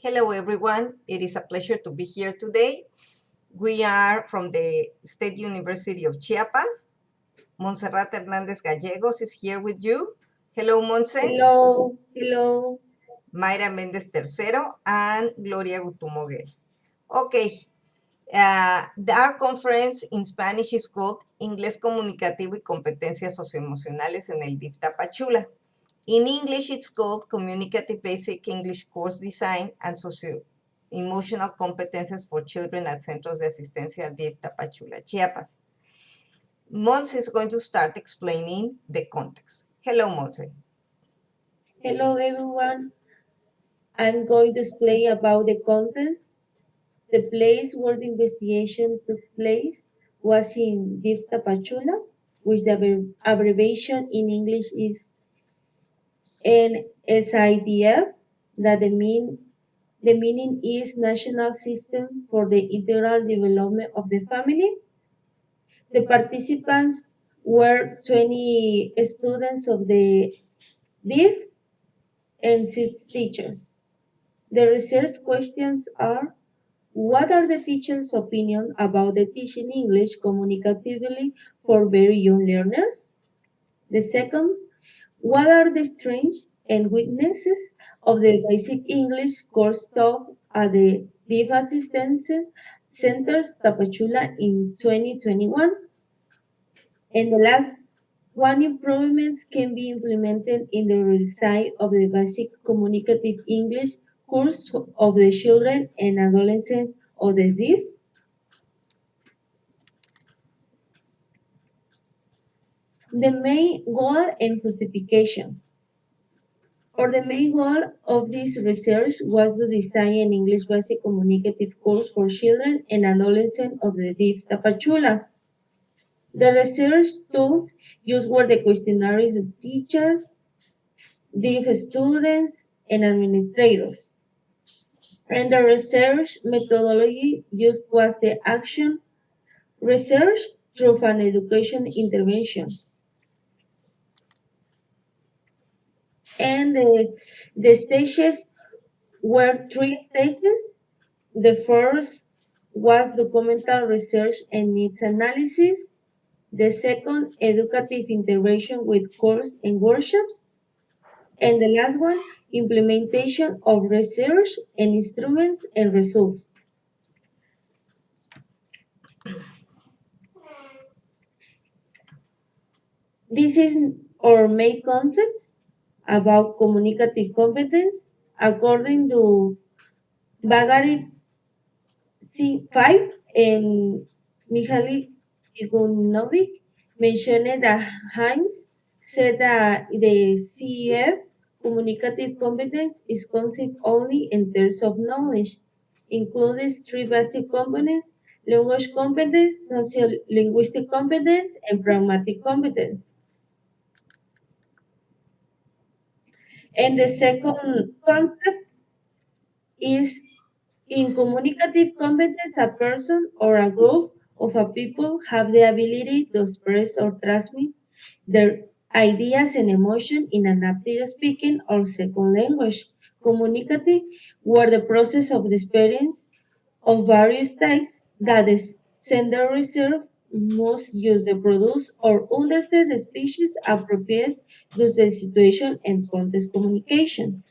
Hello, everyone. It is a pleasure to be here today. We are from the State University of Chiapas. Montserrat Hernández Gallegos is here with you. Hello, Monse. Hello, hello. Mayra Méndez Tercero and Gloria Gutumoguel. Okay. Our conference in Spanish is called Inglés Comunicativo y Competencias Socioemocionales en el DIF Tapachula. In English, it's called Communicative Basic English Course Design and Socio-Emotional Competences for Children at Centros de Asistencia DIF Tapachula, Chiapas. Monse is going to start explaining the context. Hello, Monse. Hello, everyone. I'm going to explain about the contents. The place where the investigation took place was in DIF Tapachula, which the abbreviation in English is NSIDF, that the meaning is National System for the Integral Development of the Family. The participants were 20 students of the DIF and 6 teachers. The research questions are: what are the teachers' opinions about the teaching English communicatively for very young learners? The second, what are the strengths and weaknesses of the basic English course taught at the DIF Assistance Centers Tapachula in 2021? And the last one, improvements can be implemented in the redesign of the basic communicative English course of the children and adolescents of the DIF. The main goal and justification. The main goal of this research was to design an English basic communicative course for children and adolescents of the DIF Tapachula. The research tools used were the questionnaires of teachers, DIF students, and administrators. And the research methodology used was the action research through an education intervention. And the stages were 3 stages. The first was documental research and needs analysis. The second, educative intervention with course and workshops. And the last one, implementation of research and instruments and results. This is our main concepts about communicative competence according to Bagari C5 and Mihaly Igunovic mentioned that Hines said that the CEF communicative competence is conceived only in terms of knowledge, includes 3 basic components: language competence, socio-linguistic competence, and pragmatic competence. And the second concept is in communicative competence, a person or a group of a people have the ability to express or transmit their ideas and emotion in a native speaking or second language. Communicative were the process of the experience of various types that the sender receive must use to produce or understand the species appropriate to the situation and context communication.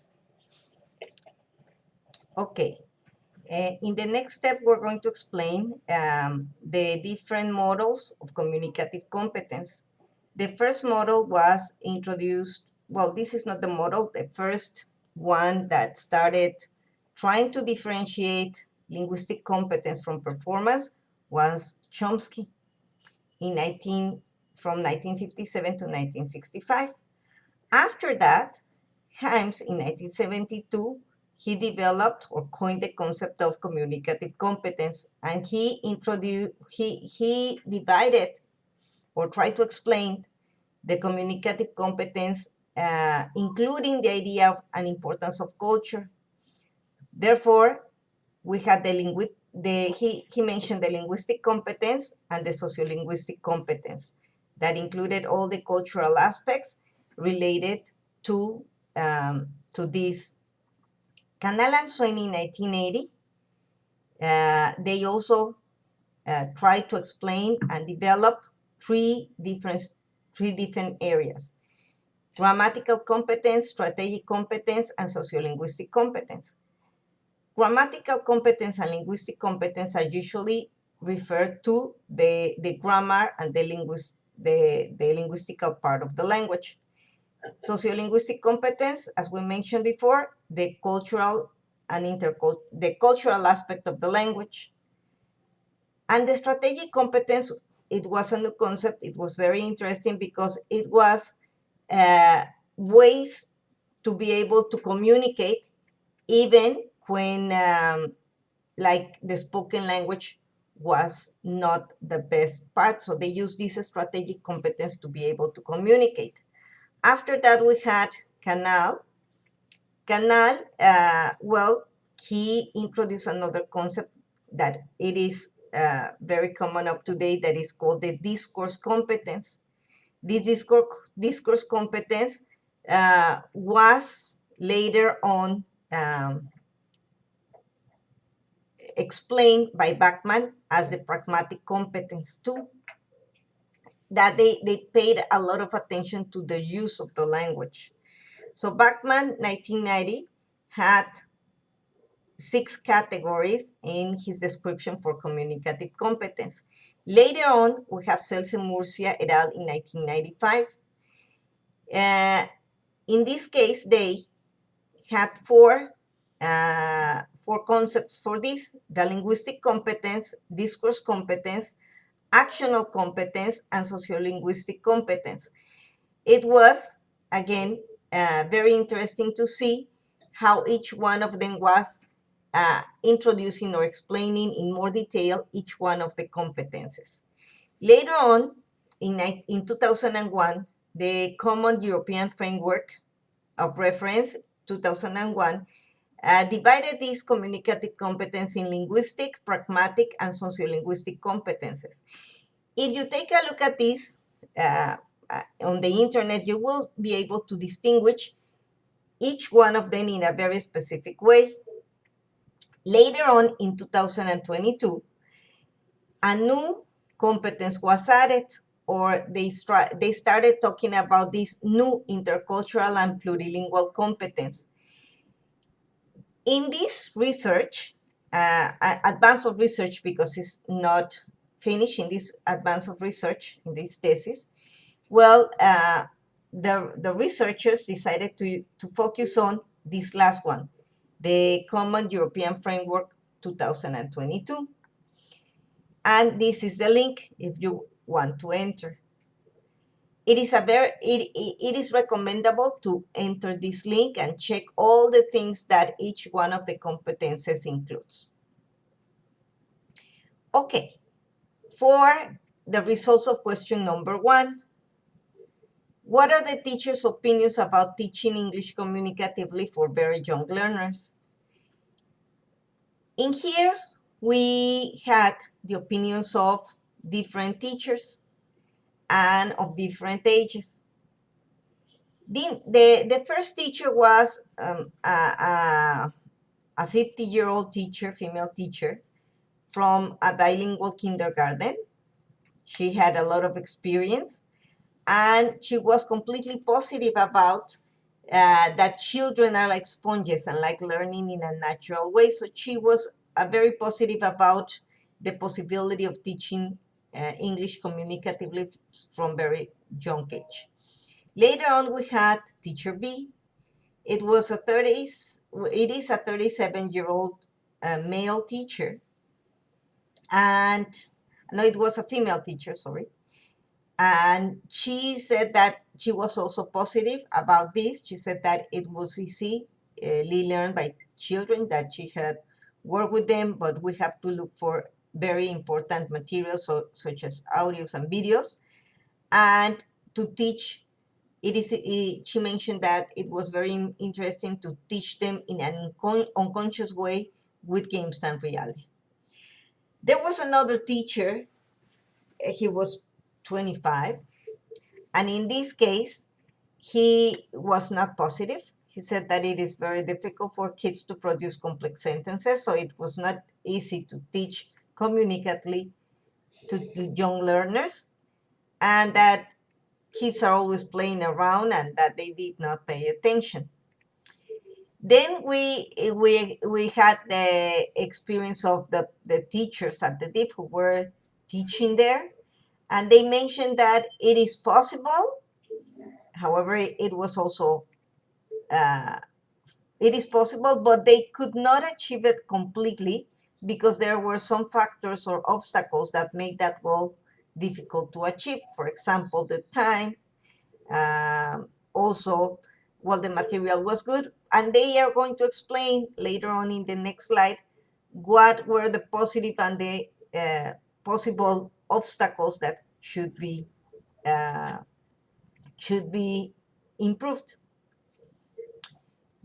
Okay. In the next step, we're going to explain the different models of communicative competence. The first model was introduced, well, this is not the model, the first one that started trying to differentiate linguistic competence from performance was Chomsky from 1957 to 1965. After that, Himes in 1972, he developed or coined the concept of communicative competence, and he divided or tried to explain the communicative competence, including the idea of an importance of culture. Therefore, we had he mentioned the linguistic competence and the sociolinguistic competence that included all the cultural aspects related to this Canal and Swain in 1980, they also tried to explain and develop three different areas: grammatical competence, strategic competence, and sociolinguistic competence. Grammatical competence and linguistic competence are usually referred to the grammar and the linguistical part of the language. Sociolinguistic competence, as we mentioned before, the cultural and the cultural aspect of the language. And the strategic competence, it was a new concept. It was very interesting because it was ways to be able to communicate even when like the spoken language was not the best part. So they used this strategic competence to be able to communicate. After that, we had Canal. Canal, well, he introduced another concept that it is very common up to date, that is called the discourse competence. This discourse competence was later on explained by Bachman as the pragmatic competence too, that they paid a lot of attention to the use of the language. So Bachman, 1990, had 6 categories in his description for communicative competence. Later on, we have Celce Murcia et al. In 1995. In this case, they had four concepts for this: the linguistic competence, discourse competence, actional competence, and sociolinguistic competence. It was, again, very interesting to see how each one of them was introducing or explaining in more detail each one of the competences. Later on, in 2001, the Common European Framework of Reference, 2001, divided these communicative competence in linguistic, pragmatic, and sociolinguistic competences. If you take a look at this on the internet, you will be able to distinguish each one of them in a very specific way. Later on, in 2022, a new competence was added, or they started talking about this new intercultural and plurilingual competence. In this research, advance of research, because it's not finished in this advance of research, in this thesis, well, the researchers decided to focus on this last one, the Common European Framework 2022. And this is the link if you want to enter. It is recommendable to enter this link and check all the things that each one of the competences includes. Okay, for the results of question number 1, what are the teacher's opinions about teaching English communicatively for very young learners? In here, we had the opinions of different teachers and of different ages. The first teacher was a 50-year-old teacher, female teacher, from a bilingual kindergarten. She had a lot of experience, and she was completely positive about that children are like sponges and like learning in a natural way. So she was very positive about the possibility of teaching English communicatively from very young age. Later on, we had teacher B. It is a 37-year-old male teacher, and no, it was a female teacher, sorry. And she said that she was also positive about this. She said that it was easily learned by children, that she had worked with them, but we have to look for very important materials, such as audios and videos. And to teach, she mentioned that it was very interesting to teach them in an unconscious way with games and reality. There was another teacher, he was 25, and in this case, he was not positive. He said that it is very difficult for kids to produce complex sentences, so it was not easy to teach communicatively to young learners, and that kids are always playing around and that they did not pay attention. Then we had the experience of the teachers at the DIF who were teaching there, and they mentioned that it is possible. However, it was also it is possible, but they could not achieve it completely because there were some factors or obstacles that made that goal difficult to achieve. For example, the time. Also, well, the material was good, and they are going to explain later on in the next slide what were the positive and the possible obstacles that should be improved.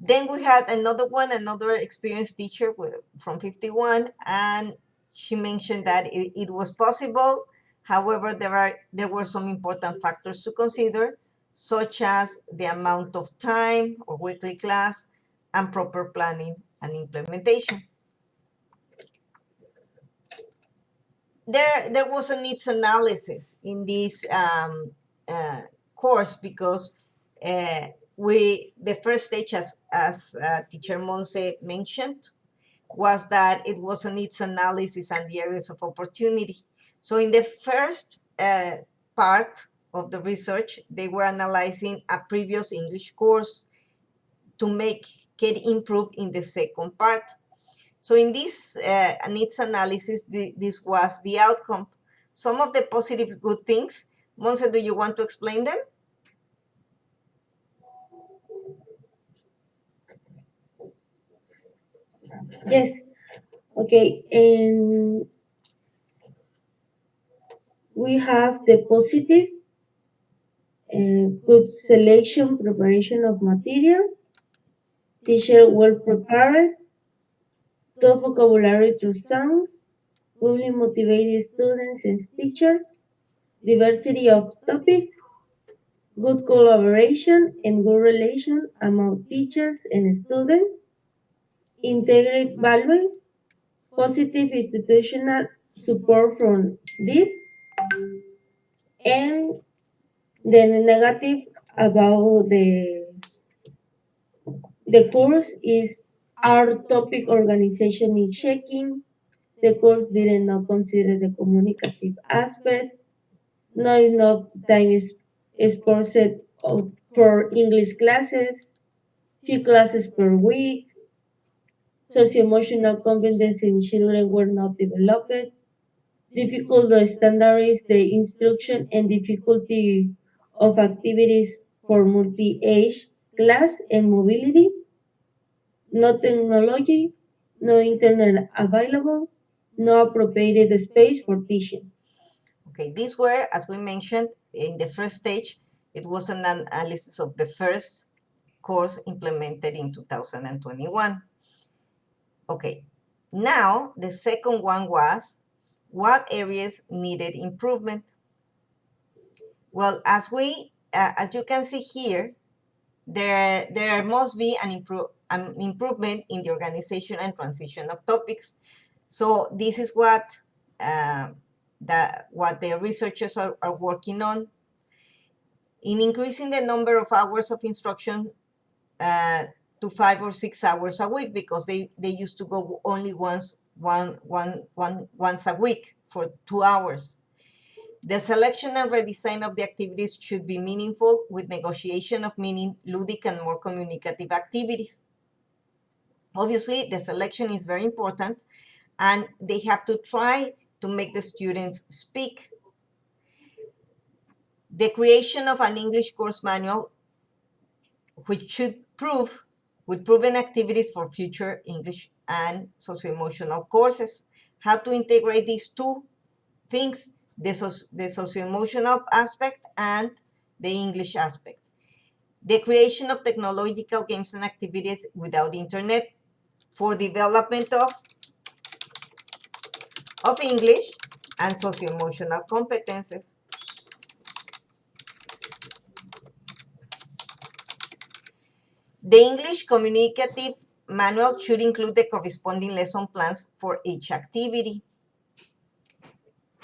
Then we had another experienced teacher from 51, and she mentioned that it was possible. However, there were some important factors to consider, such as the amount of time or weekly class and proper planning and implementation. There was a needs analysis in this course because the first stage, as teacher Monse mentioned, was that it was a needs analysis and the areas of opportunity. So in the first part of the research, they were analyzing a previous English course to make it improve in the second part. So in this needs analysis, this was the outcome. Some of the positive good things. Monse, do you want to explain them? Yes. Okay. And we have the positive, good selection, preparation of material, teacher well prepared, top vocabulary through sounds, fully motivated students and teachers, diversity of topics, good collaboration and good relation among teachers and students, integrate values, positive institutional support from DIP, and the negative about the course is our topic organization is checking. The course did not consider the communicative aspect. Not enough time is exposed for English classes. Few classes per week. Socio-emotional competence in children were not developed. Difficult to standardize the instruction and difficulty of activities for multi-age class and mobility. No technology, no internet available, no appropriate space for teaching. Okay, these were, as we mentioned, in the first stage, it was an analysis of the first course implemented in 2021. Okay, now the second one was what areas needed improvement. Well, as you can see here, there must be an improvement in the organization and transition of topics. So this is what the researchers are working on. In increasing the number of hours of instruction to 5 or 6 hours a week, because they used to go only once a week for 2 hours. The selection and redesign of the activities should be meaningful, with negotiation of meaning, ludic, and more communicative activities. Obviously, the selection is very important, and they have to try to make the students speak. The creation of an English course manual, which should prove with proven activities for future English and socio-emotional courses. How to integrate these two things, the socio-emotional aspect and the English aspect. The creation of technological games and activities without internet for development of English and socio-emotional competences. The English communicative manual should include the corresponding lesson plans for each activity.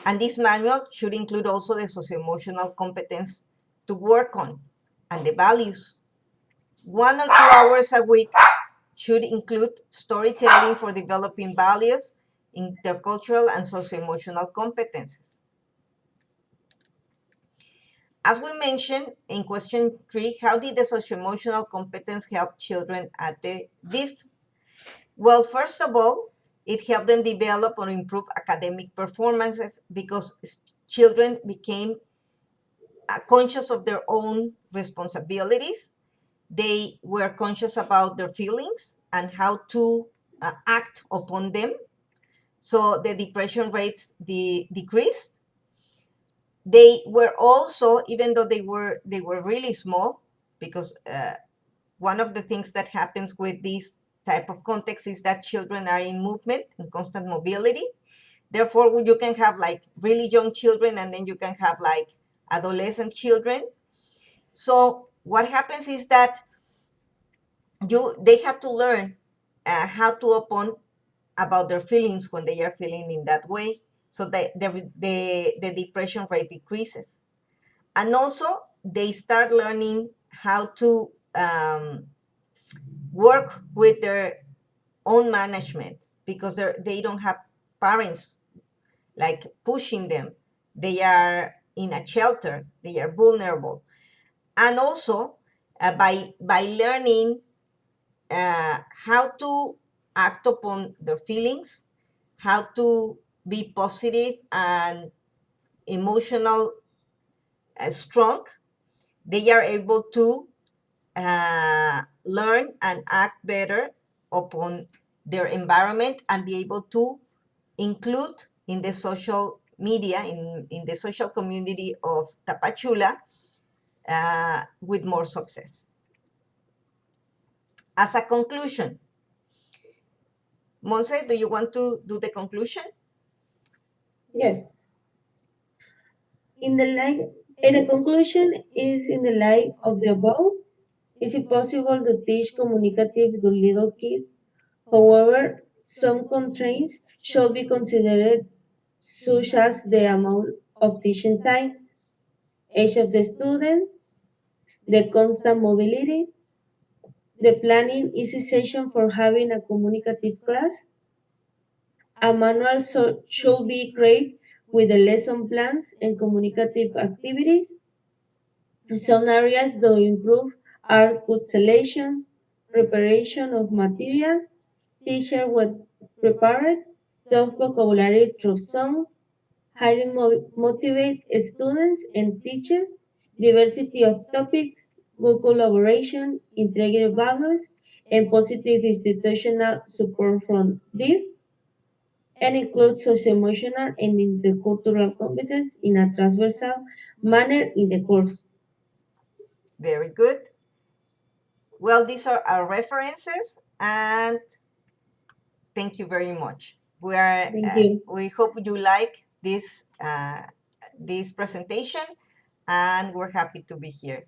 And this manual should include also the socio-emotional competence to work on and the values. 1 or 2 hours a week should include storytelling for developing values, intercultural and socio-emotional competences. As we mentioned in question 3, how did the socio-emotional competence help children at the DIF? Well, first of all, it helped them develop or improve academic performances because children became conscious of their own responsibilities. They were conscious about their feelings and how to act upon them. So the depression rates decreased. They were also, even though they were really small, because one of the things that happens with this type of context is that children are in movement, in constant mobility. Therefore, you can have like really young children, and then you can have like adolescent children. So what happens is that they have to learn how to open about their feelings when they are feeling in that way. So the depression rate decreases. And also, they start learning how to work with their own management because they don't have parents like pushing them. They are in a shelter. They are vulnerable. And also, by learning how to act upon their feelings, how to be positive and emotional strong, they are able to learn and act better upon their environment and be able to include in the social media, in the social community of Tapachula with more success. As a conclusion, Monse, do you want to do the conclusion? Yes. In the conclusion is in the light of the above, is it possible to teach communicative to little kids? However, some constraints should be considered, such as the amount of teaching time, age of the students, the constant mobility. The planning is essential for having a communicative class. A manual should be created with the lesson plans and communicative activities. Some areas to improve are code selection, preparation of material, teacher were prepared, talk vocabulary through songs, highly motivate students and teachers, diversity of topics, good collaboration, integrated values, and positive institutional support from DIF, and include socio-emotional and intercultural competence in a transversal manner in the course. Very good. Well, these are our references, and thank you very much. Thank you. We hope you like this presentation, and we're happy to be here.